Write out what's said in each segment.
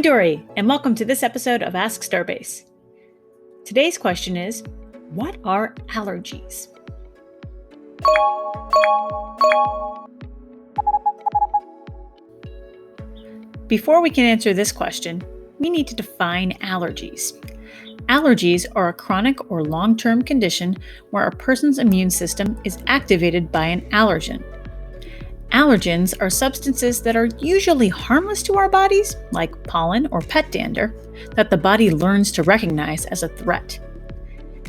I'm Dory, and welcome to this episode of Ask STARBASE. Today's question is, what are allergies? Before we can answer this question, we need to define allergies. Allergies are a chronic or long-term condition where a person's immune system is activated by an allergen. Allergens are substances that are usually harmless to our bodies, like pollen or pet dander, that the body learns to recognize as a threat.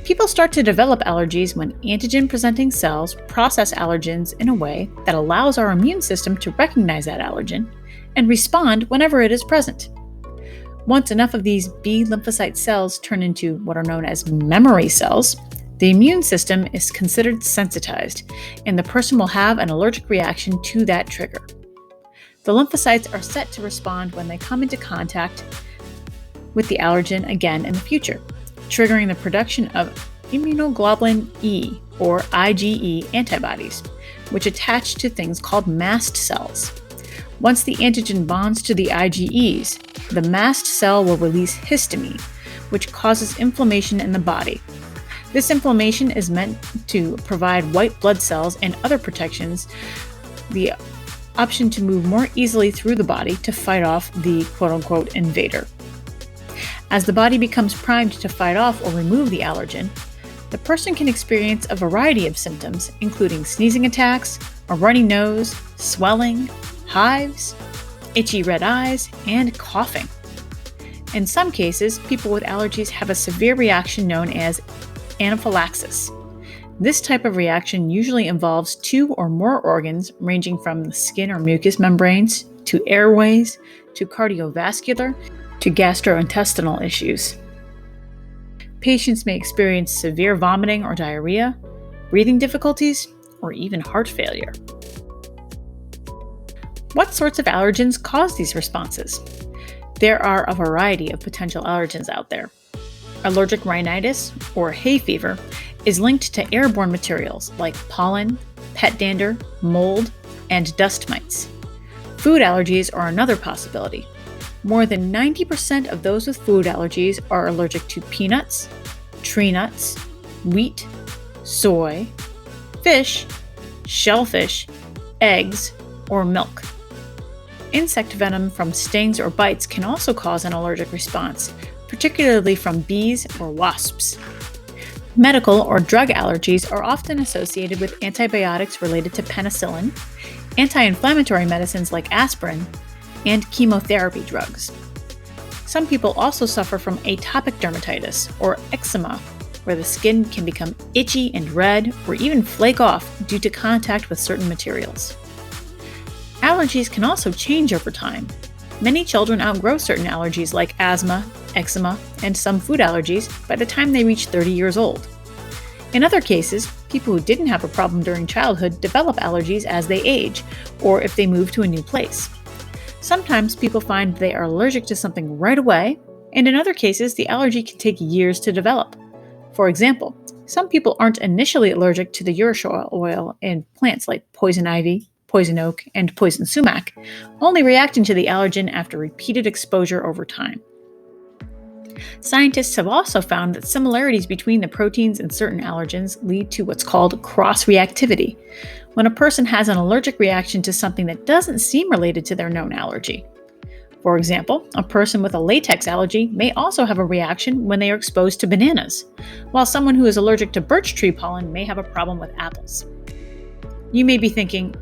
People start to develop allergies when antigen-presenting cells process allergens in a way that allows our immune system to recognize that allergen and respond whenever it is present. Once enough of these B lymphocyte cells turn into what are known as memory cells, the immune system is considered sensitized, and the person will have an allergic reaction to that trigger. The lymphocytes are set to respond when they come into contact with the allergen again in the future, triggering the production of immunoglobulin E, or IgE antibodies, which attach to things called mast cells. Once the antigen bonds to the IgEs, the mast cell will release histamine, which causes inflammation in the body. This inflammation is meant to provide white blood cells and other protections the option to move more easily through the body to fight off the quote-unquote invader. As the body becomes primed to fight off or remove the allergen, the person can experience a variety of symptoms, including sneezing attacks, a runny nose, swelling, hives, itchy red eyes, and coughing. In some cases, people with allergies have a severe reaction known as anaphylaxis. This type of reaction usually involves two or more organs ranging from the skin or mucous membranes, to airways, to cardiovascular, to gastrointestinal issues. Patients may experience severe vomiting or diarrhea, breathing difficulties, or even heart failure. What sorts of allergens cause these responses? There are a variety of potential allergens out there. Allergic rhinitis, or hay fever, is linked to airborne materials like pollen, pet dander, mold, and dust mites. Food allergies are another possibility. More than 90% of those with food allergies are allergic to peanuts, tree nuts, wheat, soy, fish, shellfish, eggs, or milk. Insect venom from stings or bites can also cause an allergic response, particularly from bees or wasps. Medical or drug allergies are often associated with antibiotics related to penicillin, anti-inflammatory medicines like aspirin, and chemotherapy drugs. Some people also suffer from atopic dermatitis or eczema, where the skin can become itchy and red or even flake off due to contact with certain materials. Allergies can also change over time. Many children outgrow certain allergies like asthma, eczema, and some food allergies by the time they reach 30 years old. In other cases, people who didn't have a problem during childhood develop allergies as they age, or if they move to a new place. Sometimes people find they are allergic to something right away, and in other cases, the allergy can take years to develop. For example, some people aren't initially allergic to the urushiol oil in plants like poison ivy, poison oak, and poison sumac, only reacting to the allergen after repeated exposure over time. Scientists have also found that similarities between the proteins in certain allergens lead to what's called cross-reactivity, when a person has an allergic reaction to something that doesn't seem related to their known allergy. For example, a person with a latex allergy may also have a reaction when they are exposed to bananas, while someone who is allergic to birch tree pollen may have a problem with apples. You may be thinking,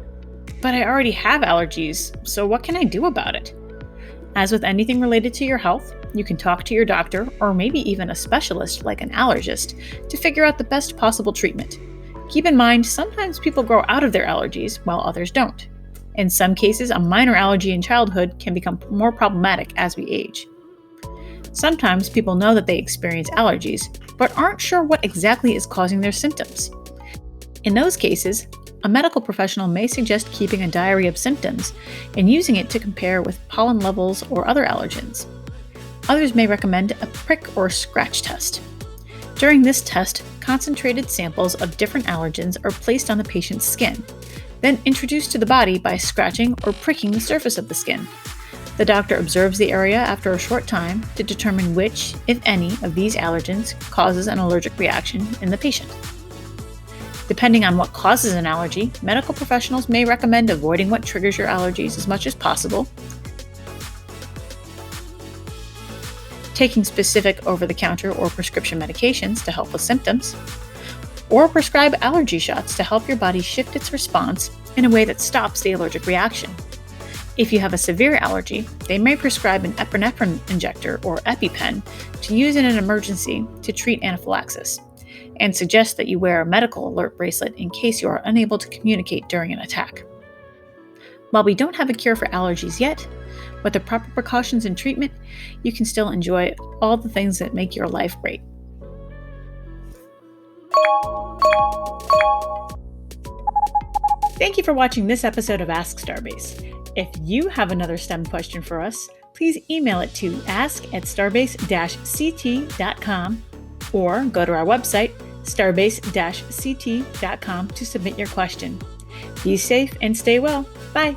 but I already have allergies, so what can I do about it? As with anything related to your health, you can talk to your doctor or maybe even a specialist like an allergist to figure out the best possible treatment. Keep in mind, sometimes people grow out of their allergies while others don't. In some cases, a minor allergy in childhood can become more problematic as we age. Sometimes people know that they experience allergies, but aren't sure what exactly is causing their symptoms. In those cases, a medical professional may suggest keeping a diary of symptoms and using it to compare with pollen levels or other allergens. Others may recommend a prick or scratch test. During this test, concentrated samples of different allergens are placed on the patient's skin, then introduced to the body by scratching or pricking the surface of the skin. The doctor observes the area after a short time to determine which, if any, of these allergens causes an allergic reaction in the patient. Depending on what causes an allergy, medical professionals may recommend avoiding what triggers your allergies as much as possible, taking specific over-the-counter or prescription medications to help with symptoms, or prescribe allergy shots to help your body shift its response in a way that stops the allergic reaction. If you have a severe allergy, they may prescribe an epinephrine injector or EpiPen to use in an emergency to treat anaphylaxis, and suggest that you wear a medical alert bracelet in case you are unable to communicate during an attack. While we don't have a cure for allergies yet, with the proper precautions and treatment, you can still enjoy all the things that make your life great. Thank you for watching this episode of Ask STARBASE. If you have another STEM question for us, please email it to ask@starbase-ct.com or go to our website, starbase-ct.com, to submit your question. Be safe and stay well. Bye.